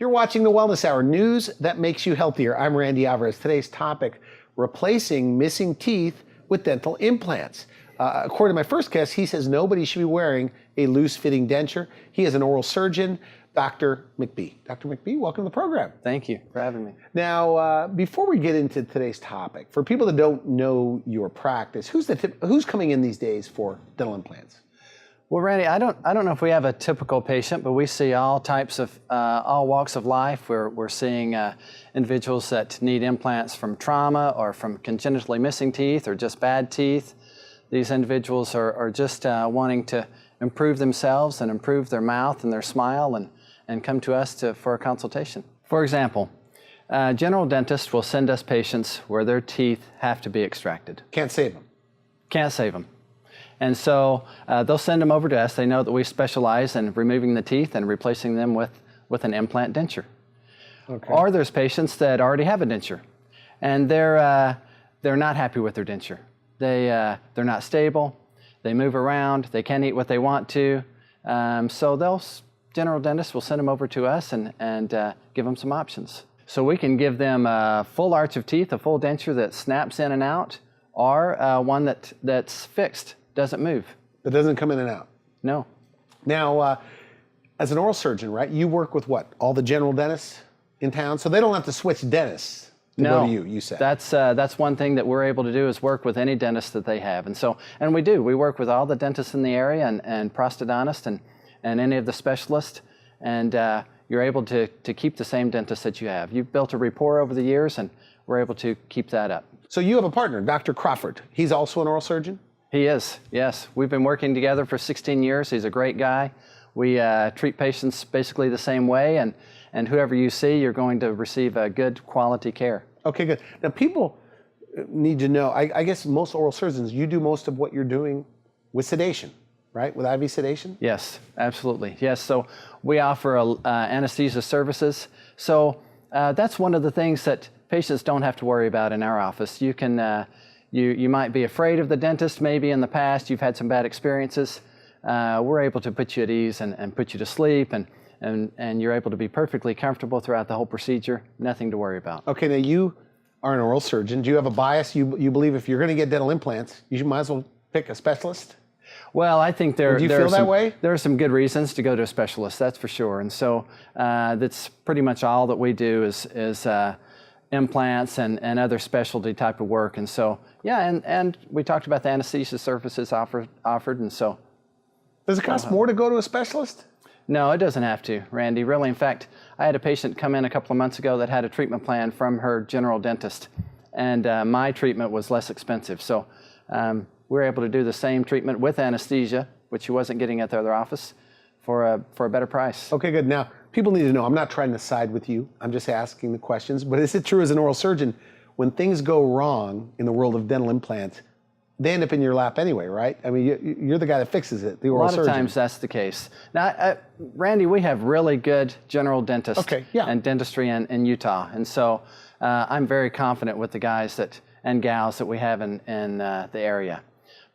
You're watching the Wellness Hour, news that makes you healthier. I'm Randy Alvarez. Today's topic, replacing missing teeth with dental implants. According to my first guest, he says nobody should be wearing a loose-fitting denture. He is an oral surgeon, Dr. McBee. Dr. McBee, welcome to the program. Thank you for having me. Now, before we get into today's topic, for people that don't know your practice, who's coming in these days for dental implants? Well, Randy, I don't know if we have a typical patient, but we see all types of, all walks of life. We're seeing individuals that need implants from trauma or from congenitally missing teeth or just bad teeth. These individuals are just wanting to improve themselves and improve their mouth and their smile and come to us for a consultation. For example, general dentists will send us patients where their teeth have to be extracted. Can't save them. Can't save them. And so they'll send them over to us. They know that we specialize in removing the teeth and replacing them with an implant denture. Okay. Or there's patients that already have a denture, and they're not happy with their denture. They're not stable. They move around. They can't eat what they want to. So general dentists will send them over to us and give them some options. So we can give them a full arch of teeth, a full denture that snaps in and out, or one that's fixed. Doesn't move. It doesn't come in and out? No. Now, as an oral surgeon, right, you work with what? All the general dentists in town? So they don't have to switch dentists to go to you said. That's one thing that we're able to do is work with any dentist that they have. And we do. We work with all the dentists in the area and prosthodontists and any of the specialists. And you're able to keep the same dentist that you have. You've built a rapport over the years, and we're able to keep that up. So you have a partner, Dr. Crawford. He's also an oral surgeon? He is, yes. We've been working together for 16 years. He's a great guy. We treat patients basically the same way, and whoever you see, you're going to receive a good quality care. Okay, good. Now people need to know, I guess most oral surgeons, you do most of what you're doing with sedation, right? With IV sedation? Yes, absolutely. Yes, so we offer anesthesia services. So that's one of the things that patients don't have to worry about in our office. You can You might be afraid of the dentist maybe in the past, you've had some bad experiences. We're able to put you at ease and put you to sleep, and you're able to be perfectly comfortable throughout the whole procedure, nothing to worry about. Okay, now you are an oral surgeon. Do you have a bias? You believe if you're going to get dental implants, you might as well pick a specialist? Well, I think there are some good reasons to go to a specialist, that's for sure. And so that's pretty much all that we do is implants and other specialty type of work. And so, yeah, and we talked about the anesthesia services offered, and so. Does it cost more to go to a specialist? No, it doesn't have to, Randy. Really, in fact, I had a patient come in a couple of months ago that had a treatment plan from her general dentist, and my treatment was less expensive. So we were able to do the same treatment with anesthesia, which she wasn't getting at the other office, for a better price. Okay, good. Now, people need to know, I'm not trying to side with you. I'm just asking the questions. But is it true as an oral surgeon, when things go wrong in the world of dental implants, they end up in your lap anyway, right? I mean, you're the guy that fixes it, the oral surgeon. A lot of times that's the case. Now, Randy, we have really good general dentists and dentistry in Utah. And so I'm very confident with the guys and gals that we have in the area.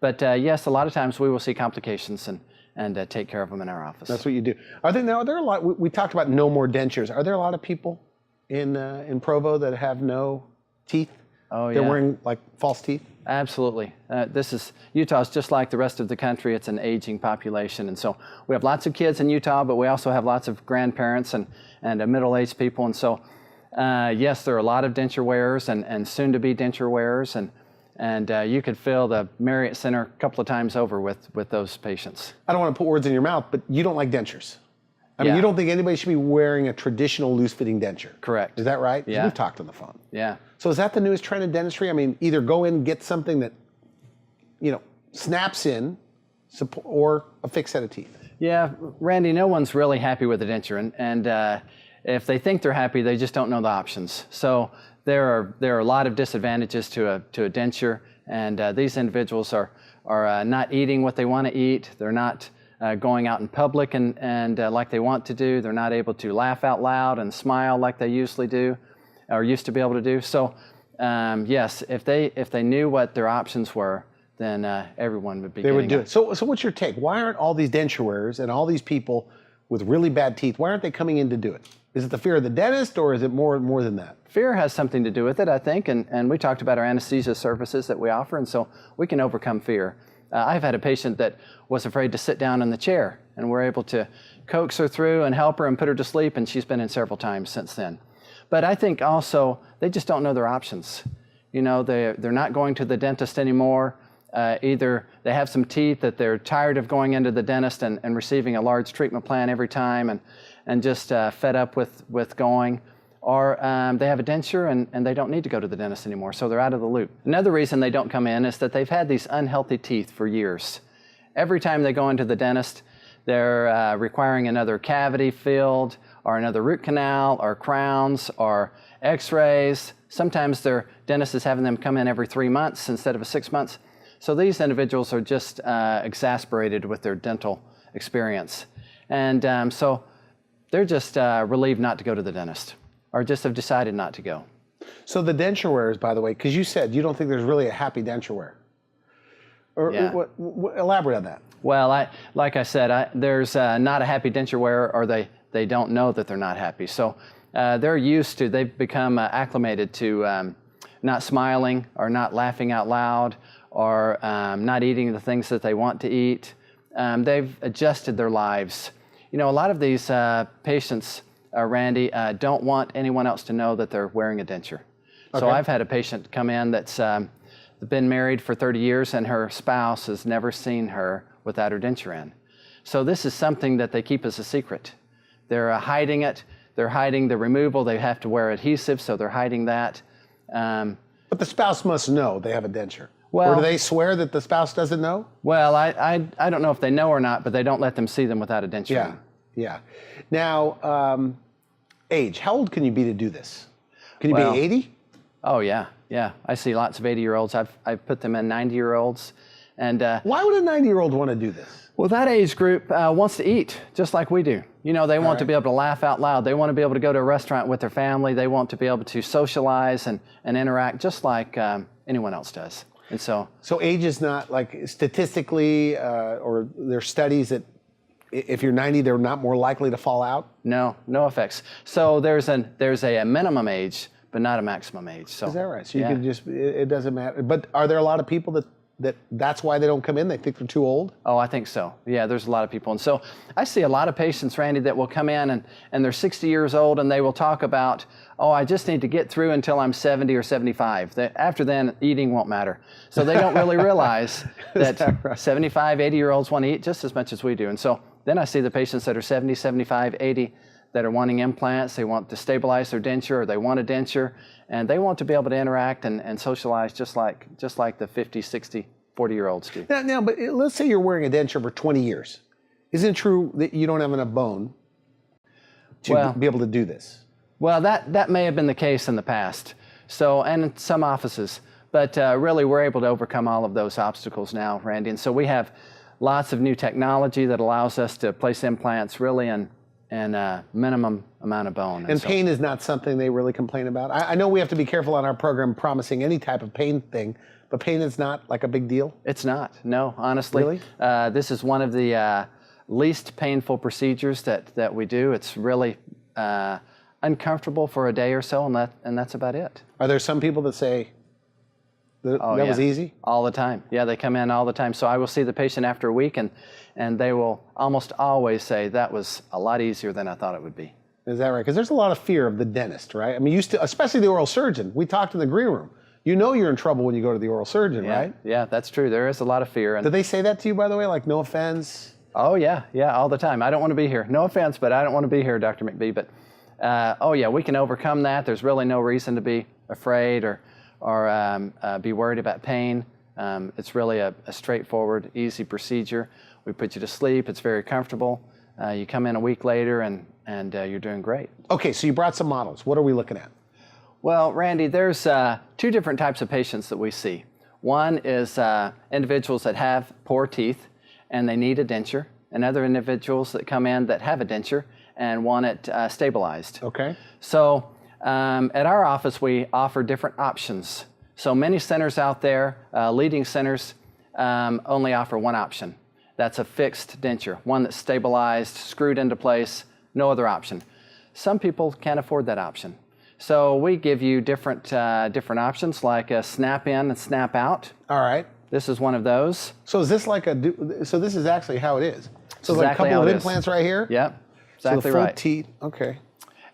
But yes, a lot of times we will see complications and take care of them in our office. That's what you do. Are there a lot? We talked about no more dentures. Are there a lot of people in Provo that have no teeth? Oh yeah. They're wearing like false teeth? Absolutely. Utah's just like the rest of the country. It's an aging population, and so we have lots of kids in Utah, but we also have lots of grandparents and middle-aged people, and so yes, there are a lot of denture wearers and soon-to-be denture wearers, and you could fill the Marriott Center a couple of times over with those patients. I don't want to put words in your mouth, but you don't like dentures. I mean, you don't think anybody should be wearing a traditional loose-fitting denture. Correct. Is that right? Yeah. We've talked on the phone. Yeah. So is that the newest trend in dentistry? I mean, either go in and get something that, snaps in, or a fixed set of teeth. Yeah, Randy, no one's really happy with a denture, and if they think they're happy, they just don't know the options. So there are a lot of disadvantages to a denture, and these individuals are not eating what they want to eat. They're not going out in public and like they want to do. They're not able to laugh out loud and smile like they usually do, or used to be able to do. So yes, if they knew what their options were, then everyone would be. They would do it. So what's your take? Why aren't all these denture wearers and all these people with really bad teeth, why aren't they coming in to do it? Is it the fear of the dentist, or is it more than that? Fear has something to do with it, I think, and we talked about our anesthesia services that we offer, and so we can overcome fear. I've had a patient that was afraid to sit down in the chair, and we're able to coax her through and help her and put her to sleep, and she's been in several times since then. But I think also they just don't know their options. You know, they're not going to the dentist anymore. Either they have some teeth that they're tired of going into the dentist and receiving a large treatment plan every time and just fed up with going, or they have a denture and they don't need to go to the dentist anymore, so they're out of the loop. Another reason they don't come in is that they've had these unhealthy teeth for years. Every time they go into the dentist, they're requiring another cavity filled, or another root canal, or crowns, or x-rays. Sometimes their dentist is having them come in every 3 months instead of 6 months. So these individuals are just exasperated with their dental experience. And so they're just relieved not to go to the dentist, or just have decided not to go. So the denture wearers, by the way, because you said you don't think there's really a happy denture wearer. Or Yeah. Elaborate on that. Well, like I said, there's not a happy denture wearer, or they don't know that they're not happy. So they've become acclimated to not smiling, or not laughing out loud, or not eating the things that they want to eat. They've adjusted their lives. You know, a lot of these patients, Randy, don't want anyone else to know that they're wearing a denture. Okay. So I've had a patient come in that's been married for 30 years, and her spouse has never seen her without her denture in. So this is something that they keep as a secret. They're hiding it. They're hiding the removal. They have to wear adhesive, so they're hiding that. But the spouse must know they have a denture. Well, or do they swear that the spouse doesn't know? Well, I don't know if they know or not, but they don't let them see them without a denture. Yeah, yeah. Now, age. How old can you be to do this? Can you be 80? Oh, yeah. I see lots of 80-year-olds. I've put them in 90-year-olds. And why would a 90-year-old want to do this? well, that age group wants to eat just like we do. You know, they want to be able to laugh out loud. They want to be able to go to a restaurant with their family. They want to be able to socialize and interact just like anyone else does. And so age is not like statistically, or there's studies that if you're 90, they're not more likely to fall out? no effects. So there's a minimum age, but not a maximum age. So is that right? So you can just, it doesn't matter. But are there a lot of people that's why they don't come in? They think they're too old? Oh, I think so. Yeah, there's a lot of people. And so I see a lot of patients, Randy, that will come in and they're 60 years old and they will talk about, oh, I just need to get through until I'm 70 or 75. After then, eating won't matter. So they don't really realize that right? 75, 80-year-olds want to eat just as much as we do. And so then I see the patients that are 70, 75, 80 that are wanting implants. They want to stabilize their denture, or they want a denture, and they want to be able to interact and socialize just like the 50, 60, 40-year-olds do. Now, but let's say you're wearing a denture for 20 years. Isn't it true that you don't have enough bone to be able to do this? Well, that may have been the case in the past. So, and in some offices, but really we're able to overcome all of those obstacles now, Randy. And so we have lots of new technology that allows us to place implants really in a minimum amount of bone. And pain is not something they really complain about. I know we have to be careful on our program promising any type of pain thing, but pain is not like a big deal? It's not, no, honestly. Really? This is one of the least painful procedures that we do. It's really uncomfortable for a day or so, and that's about it. Are there some people that say that was easy? All the time. Yeah, they come in all the time. So I will see the patient after a week, and they will almost always say, that was a lot easier than I thought it would be. Is that right? Because there's a lot of fear of the dentist, right? I mean, especially the oral surgeon. We talked in the green room. You know you're in trouble when you go to the oral surgeon, right? Yeah, that's true. There is a lot of fear. And did they say that to you, by the way? Like, no offense? Oh, yeah, all the time. I don't want to be here. No offense, but I don't want to be here, Dr. McBee. But, oh, yeah, we can overcome that. There's really no reason to be afraid or be worried about pain. It's really a straightforward, easy procedure. We put you to sleep. It's very comfortable. You come in a week later, and you're doing great. Okay, so you brought some models. What are we looking at? Well, Randy, there's two different types of patients that we see. One is individuals that have poor teeth and they need a denture, and other individuals that come in that have a denture and want it stabilized. Okay. So at our office, we offer different options. So many centers out there, leading centers, only offer one option. That's a fixed denture, one that's stabilized, screwed into place, no other option. some people can't afford that option. So we give you different options like a snap in and snap out. All right. This is one of those. So is this like so this is actually how it is. So like a Exactly couple how of it is. implants right here? Yep, So the exactly full right. teeth, okay.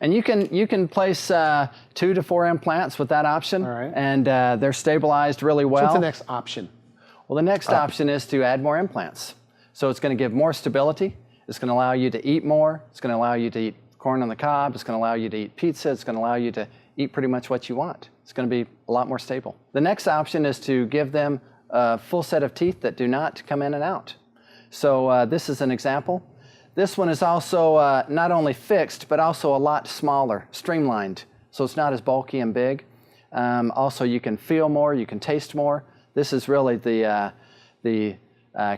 And you can place 2 to 4 implants with that option, All right. and they're stabilized really well. What's the next option? Well, the next option is to add more implants. So it's going to give more stability. It's going to allow you to eat more. It's going to allow you to eat corn on the cob. It's going to allow you to eat pizza. It's going to allow you to eat pretty much what you want. It's going to be a lot more stable. The next option is to give them a full set of teeth that do not come in and out. So this is an example. This one is also not only fixed, but also a lot smaller, streamlined. So it's not as bulky and big. Also, you can feel more, you can taste more. This is really the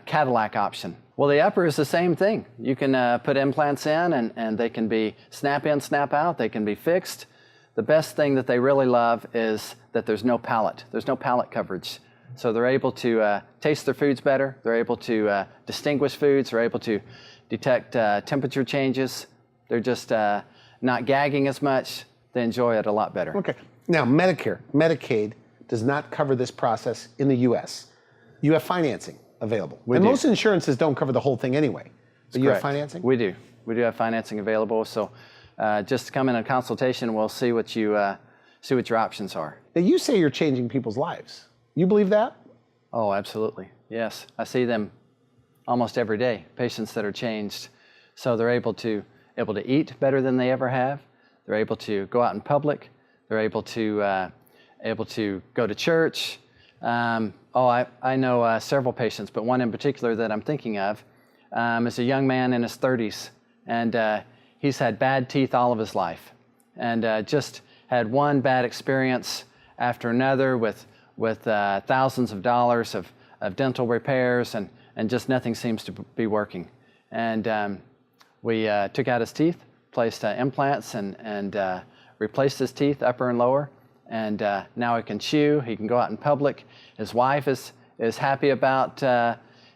Cadillac option. Well, the upper is the same thing. You can put implants in, and they can be snap in, snap out. They can be fixed. The best thing that they really love is that there's no palate. There's no palate coverage. So they're able to taste their foods better. They're able to distinguish foods. They're able to detect temperature changes. They're just not gagging as much. They enjoy it a lot better. Okay. Now, Medicare, Medicaid does not cover this process in the U.S. You have financing available. We and do. most insurances don't cover the whole thing anyway. But you have Correct. financing? We do. We do have financing available. So just come in a consultation. We'll see what your options are. Now, you say you're changing people's lives. You believe that? Oh, absolutely. Yes. I see them almost every day, patients that are changed. So they're able to eat better than they ever have. They're able to go out in public. They're able to go to church. I know several patients, but one in particular that I'm thinking of is a young man in his 30s, and he's had bad teeth all of his life, and just had one bad experience after another with thousands of dollars of dental repairs, and just nothing seems to be working. And we took out his teeth, placed implants, and replaced his teeth, upper and lower. And now he can chew, he can go out in public. His wife is happy about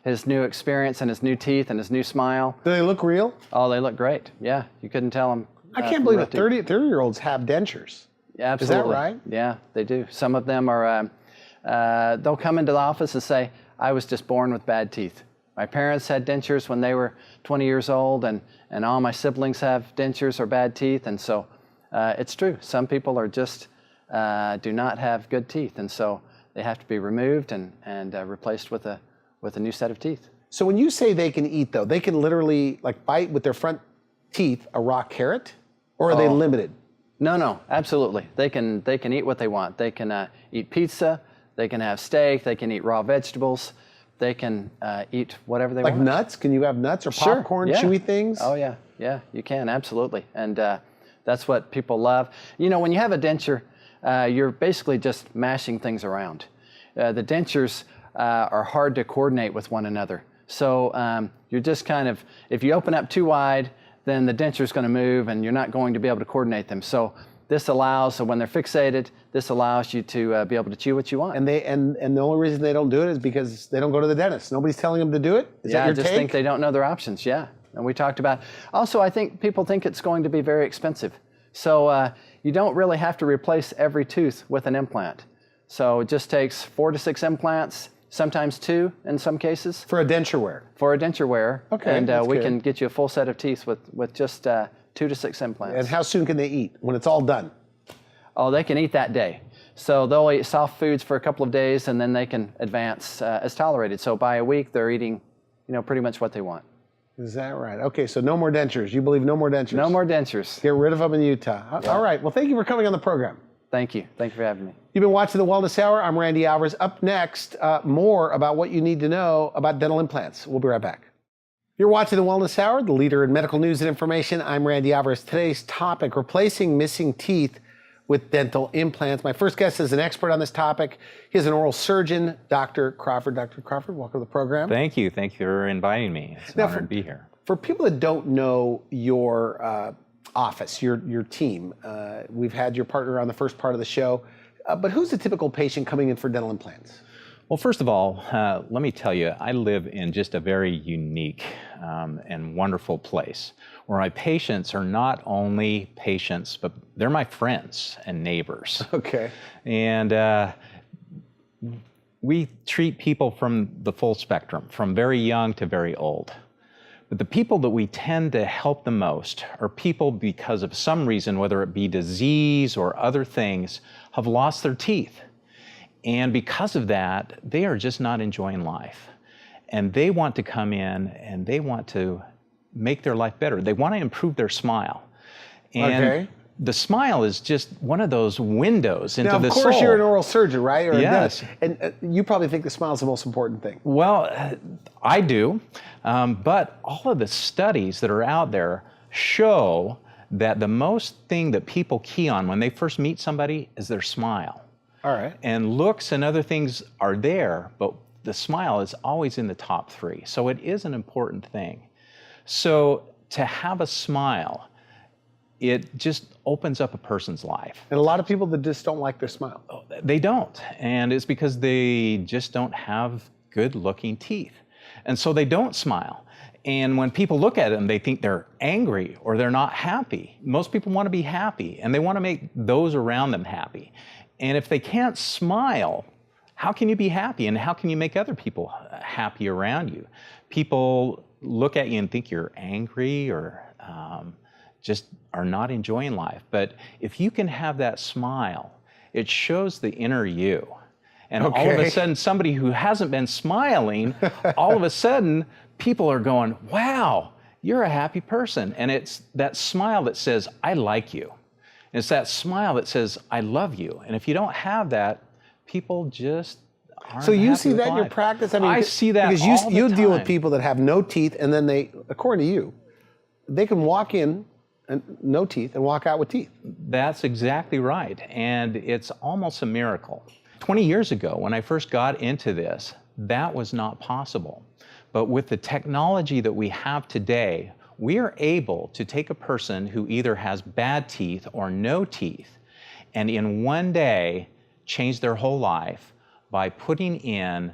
his new experience and his new teeth and his new smile. Do they look real? Oh, they look great. Yeah, you couldn't tell them. I can't believe that 30-year-olds have dentures. Yeah, absolutely. Is that right? Yeah, they do. Some of them are, they'll come into the office and say, I was just born with bad teeth. My parents had dentures when they were 20 years old, and all my siblings have dentures or bad teeth. And so it's true. Some people are just do not have good teeth, and so they have to be removed and replaced with a new set of teeth. So when you say they can eat, though, they can literally like bite with their front teeth a raw carrot, or are they limited? No, absolutely. They can eat what they want. They can eat pizza. They can have steak. They can eat raw vegetables. They can eat whatever they want. Like nuts? Can you have nuts or Sure, popcorn, yeah. chewy things? Oh yeah, you can, absolutely. And that's what people love. You know, when you have a denture, you're basically just mashing things around. The dentures are hard to coordinate with one another. So you're just kind of, if you open up too wide, then the denture's going to move and you're not going to be able to coordinate them. So this allows, so when they're fixated, this allows you to be able to chew what you want. And the only reason they don't do it is because they don't go to the dentist. Nobody's telling them to do it? Is that I your just take? think they don't know their options, yeah. And we talked about, also I think people think it's going to be very expensive. So you don't really have to replace every tooth with an implant. So it just takes 4 to 6 implants, sometimes 2 in some cases. For a denture wear? For a denture wear. Okay, And that's we good. can get you a full set of teeth with just 2 to 6 implants. And how soon can they eat when it's all done? Oh, they can eat that day. So they'll eat soft foods for a couple of days, and then they can advance as tolerated. So by a week, they're eating, pretty much what they want. Is that right? Okay, so no more dentures. You believe no more dentures? No more dentures. Get rid of them in Utah. All right. Well, thank you for coming on the program. Thank you. Thank you for having me. You've been watching the Wellness Hour. I'm Randy Alvarez. Up next, more about what you need to know about dental implants. We'll be right back. You're watching the Wellness Hour, the leader in medical news and information. I'm Randy Alvarez. Today's topic, replacing missing teeth with dental implants. My first guest is an expert on this topic. He is an oral surgeon, Dr. Crawford. Dr. Crawford, welcome to the program. Thank you. Thank you for inviting me. It's an honor to be here. For people that don't know your office, your team, we've had your partner on the first part of the show, but who's the typical patient coming in for dental implants? Well, first of all, let me tell you, I live in just a very unique and wonderful place where my patients are not only patients, but they're my friends and neighbors. Okay. And we treat people from the full spectrum, from very young to very old. But the people that we tend to help the most are people because of some reason, whether it be disease or other things, have lost their teeth. And because of that, they are just not enjoying life. And they want to come in and they want to make their life better. They want to improve their smile. And the smile is just one of those windows into the soul. Now, of course, you're an oral surgeon, right? Or yes. And you probably think the smile is the most important thing. Well, I do. But all of the studies that are out there show that the most thing that people key on when they first meet somebody is their smile. All right. And looks and other things are there, but the smile is always in the top three. So it is an important thing. So to have a smile, it just opens up a person's life. And a lot of people that just don't like their smile. They don't. And it's because they just don't have good looking teeth. And so they don't smile. And when people look at them, they think they're angry or they're not happy. Most people want to be happy and they want to make those around them happy. And if they can't smile, how can you be happy? And how can you make other people happy around you? People look at you and think you're angry or just are not enjoying life. But if you can have that smile, it shows the inner you. And all of a sudden, somebody who hasn't been smiling, all of a sudden, people are going, wow, you're a happy person. And it's that smile that says, I like you. And it's that smile that says, I love you. And if you don't have that, people just aren't So you happy see with that in your life. practice? I see that because all the you deal with time. people that have no teeth, and then they, according to you, they can walk in and no teeth and walk out with teeth. That's exactly right. And it's almost a miracle. 20 years ago, when I first got into this, that was not possible. But with the technology that we have today, we are able to take a person who either has bad teeth or no teeth, and in one day change their whole life by putting in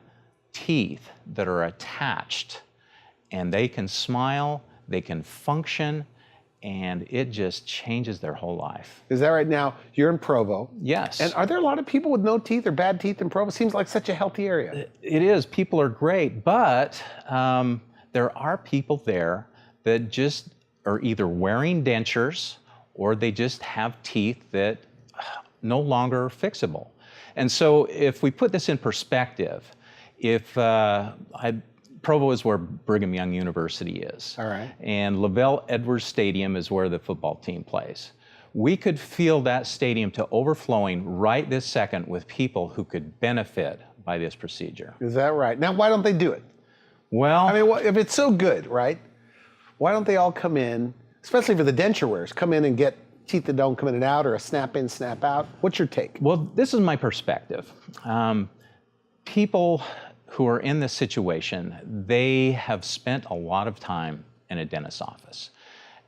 teeth that are attached. And they can smile, they can function, and it just changes their whole life. Is that right? Now, you're in Provo. Yes. And are there a lot of people with no teeth or bad teeth in Provo? Seems like such a healthy area. It is. People are great, but there are people there that just are either wearing dentures or they just have teeth that no longer are fixable. And so if we put this in perspective, if Provo is where Brigham Young University is. All right. And Lavelle Edwards Stadium is where the football team plays. We could fill that stadium to overflowing right this second with people who could benefit by this procedure. Is that right? Now, why don't they do it? Well, I mean, if it's so good, right? Why don't they all come in, especially for the denture wearers, come in and get teeth that don't come in and out, or a snap in, snap out? What's your take? well, this is my perspective. People who are in this situation, they have spent a lot of time in a dentist's office.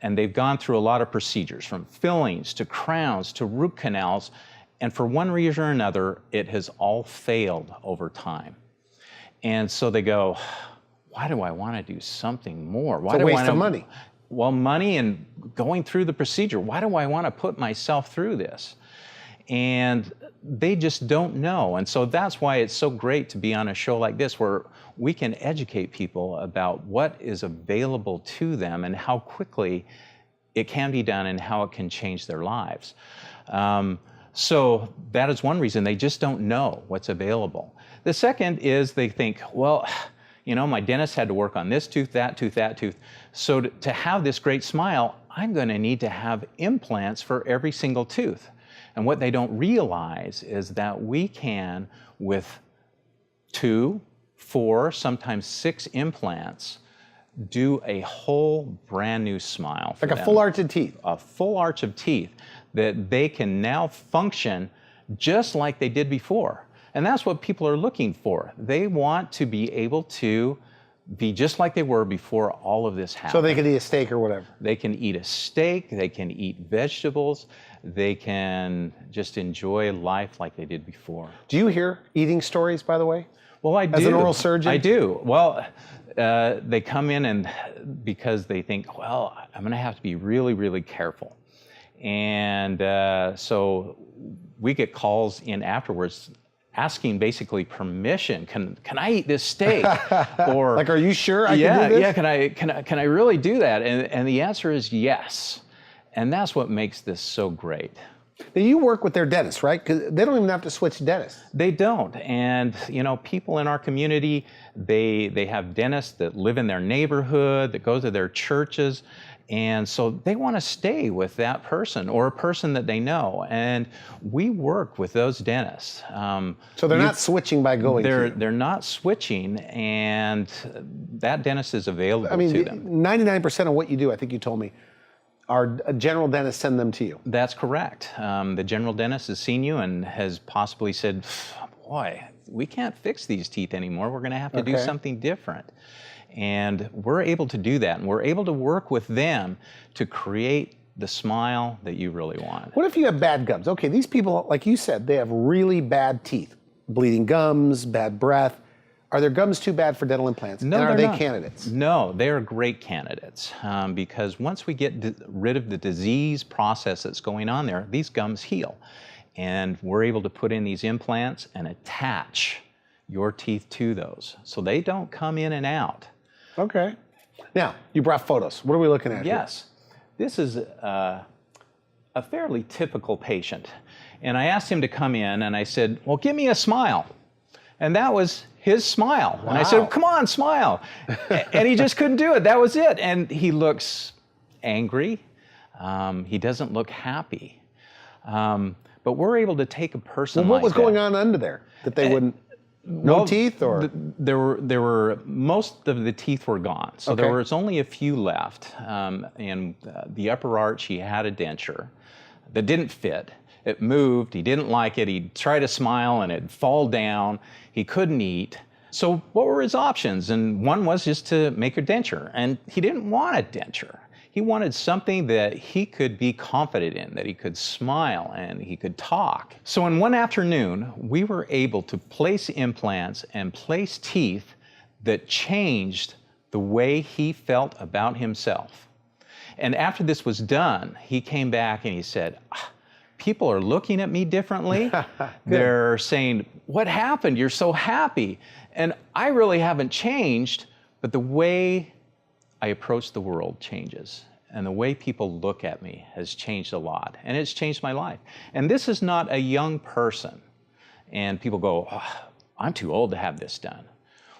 And they've gone through a lot of procedures, from fillings to crowns to root canals. And for one reason or another, it has all failed over time. And so they go, why do I want to do something more? Why It's a do I waste of money. Well, money and going through the procedure. Why do I want to put myself through this? And they just don't know. And so that's why it's so great to be on a show like this, where we can educate people about what is available to them and how quickly it can be done and how it can change their lives. So that is one reason. They just don't know what's available. The second is they think, well, you know, my dentist had to work on this tooth, that tooth, that tooth. So to have this great smile, I'm going to need to have implants for every single tooth. And what they don't realize is that we can, with 2, 4, sometimes 6 implants, do a whole brand new smile for Like them. a full arch of teeth. A full arch of teeth that they can now function just like they did before. And that's what people are looking for. They want to be able to be just like they were before all of this happened. So they could eat a steak or whatever. They can eat a steak, they can eat vegetables, they can just enjoy life like they did before. Do you hear eating stories, by the way? Well, I do. As an oral surgeon? I do. Well, they come in and because they think, well, I'm going to have to be really, really careful. And so we get calls in afterwards asking basically permission. Can I eat this steak? Or like, are you sure I can do this? Yeah, can I really do that? And the answer is yes. And that's what makes this so great. Now, you work with their dentist, right? Because they don't even have to switch dentists. They don't. And, you know, people in our community, they have dentists that live in their neighborhood, that go to their churches. And so they want to stay with that person or a person that they know. And we work with those dentists. So they're not switching by going to you. They're not switching, and that dentist is available to them. 99% of what you do, I think you told me, our general dentist send them to you. That's correct. The general dentist has seen you and has possibly said, boy, we can't fix these teeth anymore. We're going to have to do something different. And we're able to do that. And we're able to work with them to create the smile that you really want. What if you have bad gums? Okay, these people, like you said, they have really bad teeth, bleeding gums, bad breath. Are their gums too bad for dental implants? No, and are they're they not. candidates? No, they are great candidates because once we get rid of the disease process that's going on there, these gums heal. And we're able to put in these implants and attach your teeth to those so they don't come in and out. Okay. Now, you brought photos. What are we looking at here? Yes. This is a fairly typical patient. And I asked him to come in and I said, well, give me a smile. And that was his smile. Wow. And I said, come on, smile. And he just couldn't do it. That was it. And he looks angry. He doesn't look happy. But we're able to take a person Well, what like was that. going on under there that they wouldn't? No teeth, or there were most of the teeth were gone, so there was only a few left. And the upper arch, he had a denture that didn't fit. It moved. He didn't like it. He'd try to smile and it'd fall down. He couldn't eat. So what were his options? And one was just to make a denture, and he didn't want a denture. He wanted something that he could be confident in, that he could smile and he could talk. So in one afternoon, we were able to place implants and place teeth that changed the way he felt about himself. And after this was done, he came back and he said, people are looking at me differently. They're saying, what happened? You're so happy. And I really haven't changed, but the way I approach the world changes, and the way people look at me has changed a lot, and it's changed my life. And this is not a young person, and people go, I'm too old to have this done.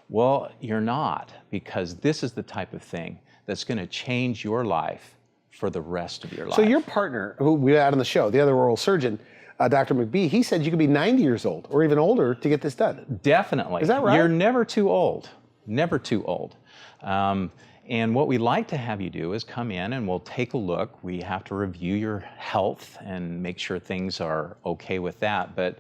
Well, you're not, because this is the type of thing that's going to change your life for the rest of your life. So your partner, who we had on the show, the other oral surgeon, Dr. McBee, he said you could be 90 years old or even older to get this done. Definitely. Is that right? You're never too old. Never too old. And what we like to have you do is come in and we'll take a look. We have to review your health and make sure things are okay with that. But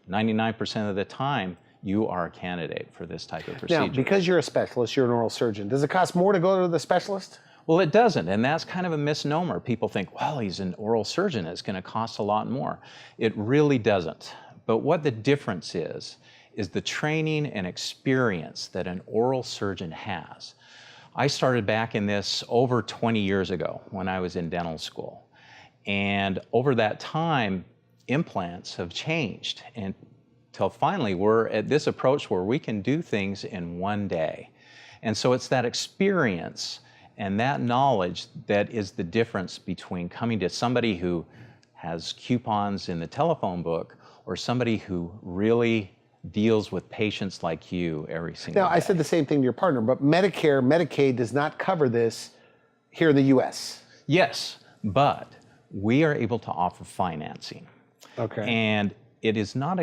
99% of the time, you are a candidate for this type of procedure. Now, because you're a specialist, you're an oral surgeon, does it cost more to go to the specialist? Well, it doesn't, and that's kind of a misnomer. People think, well, he's an oral surgeon, it's going to cost a lot more. It really doesn't. But what the difference is the training and experience that an oral surgeon has. I started back in this over 20 years ago when I was in dental school. And over that time, implants have changed until finally we're at this approach where we can do things in one day. And so it's that experience and that knowledge that is the difference between coming to somebody who has coupons in the telephone book or somebody who really deals with patients like you every single day. Now, I said the same thing to your partner, but Medicare, Medicaid does not cover this here in the U.S. Yes, but we are able to offer financing. Okay. And it is not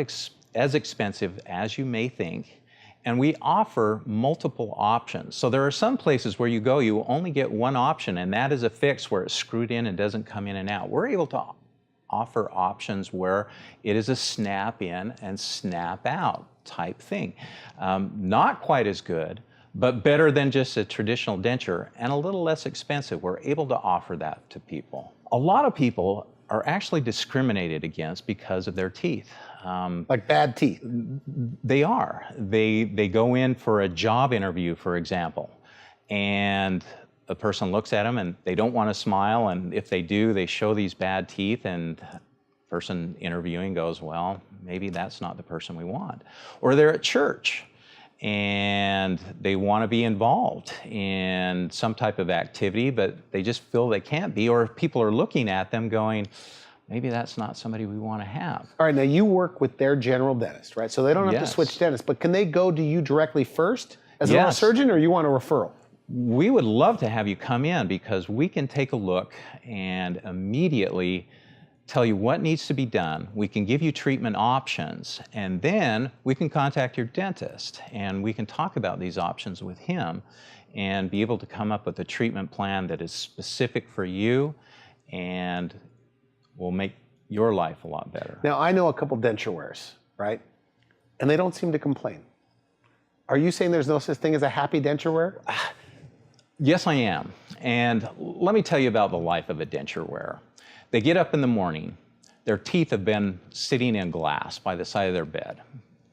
as expensive as you may think. And we offer multiple options. So there are some places where you go, you only get one option, and that is a fix where it's screwed in and doesn't come in and out. We're able to offer options where it is a snap in and snap out type thing. Not quite as good, but better than just a traditional denture and a little less expensive. We're able to offer that to people. A lot of people are actually discriminated against because of their teeth. Like bad teeth. They are. They go in for a job interview, for example, and the person looks at them and they don't want to smile, and if they do, they show these bad teeth, and the person interviewing goes, well, maybe that's not the person we want. Or they're at church and they want to be involved in some type of activity, but they just feel they can't be, or people are looking at them going, maybe that's not somebody we want to have. All right, now you work with their general dentist, right? So they don't have to Yes. switch dentists, but can they go to you directly first as an oral Yes. surgeon, or you want a referral? We would love to have you come in because we can take a look and immediately tell you what needs to be done. We can give you treatment options, and then we can contact your dentist and we can talk about these options with him and be able to come up with a treatment plan that is specific for you and will make your life a lot better. Now, I know a couple denture wearers, right? And they don't seem to complain. Are you saying there's no such thing as a happy denture wearer? Yes, I am. And let me tell you about the life of a denture wearer. They get up in the morning, their teeth have been sitting in glass by the side of their bed.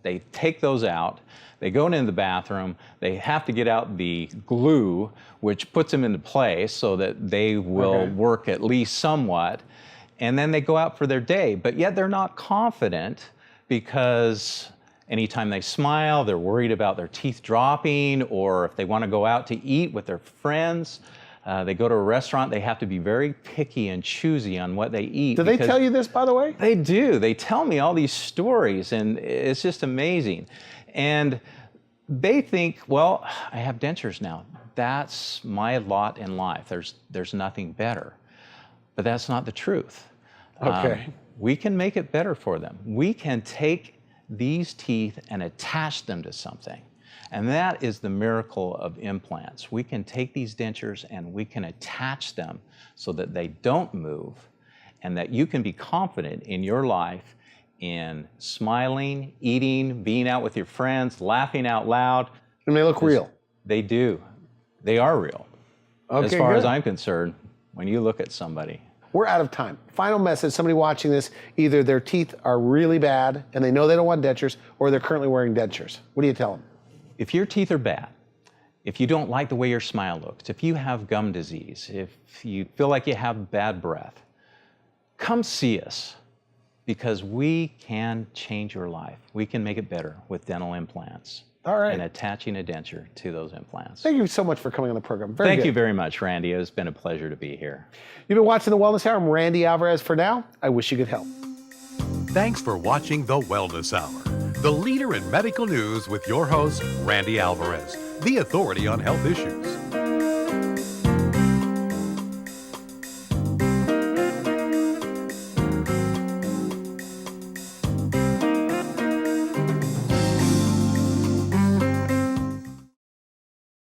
They take those out, they go into the bathroom, they have to get out the glue, which puts them into place so that they will work at least somewhat, and then they go out for their day. But yet they're not confident because anytime they smile, they're worried about their teeth dropping, or if they want to go out to eat with their friends, they go to a restaurant, they have to be very picky and choosy on what they eat. Do they tell you this, by the way? They do. They tell me all these stories, and it's just amazing. And they think, well, I have dentures now. That's my lot in life. There's nothing better. But that's not the truth. Okay. We can make it better for them. We can take these teeth and attach them to something. And that is the miracle of implants. We can take these dentures and we can attach them so that they don't move, and that you can be confident in your life in smiling, eating, being out with your friends, laughing out loud. And they look real. They do. They are real. Okay, as far as good. I'm concerned, when you look at somebody. We're out of time. Final message, somebody watching this, either their teeth are really bad and they know they don't want dentures, or they're currently wearing dentures. What do you tell them? If your teeth are bad, if you don't like the way your smile looks, if you have gum disease, if you feel like you have bad breath, come see us, because we can change your life. We can make it better with dental implants. All right. And attaching a denture to those implants. Thank you so much for coming on the program. Very Thank good. you very much, Randy. It's been a pleasure to be here. You've been watching The Wellness Hour. I'm Randy Alvarez. For now, I wish you good health. Thanks for watching The Wellness Hour, the leader in medical news with your host, Randy Alvarez, the authority on health issues.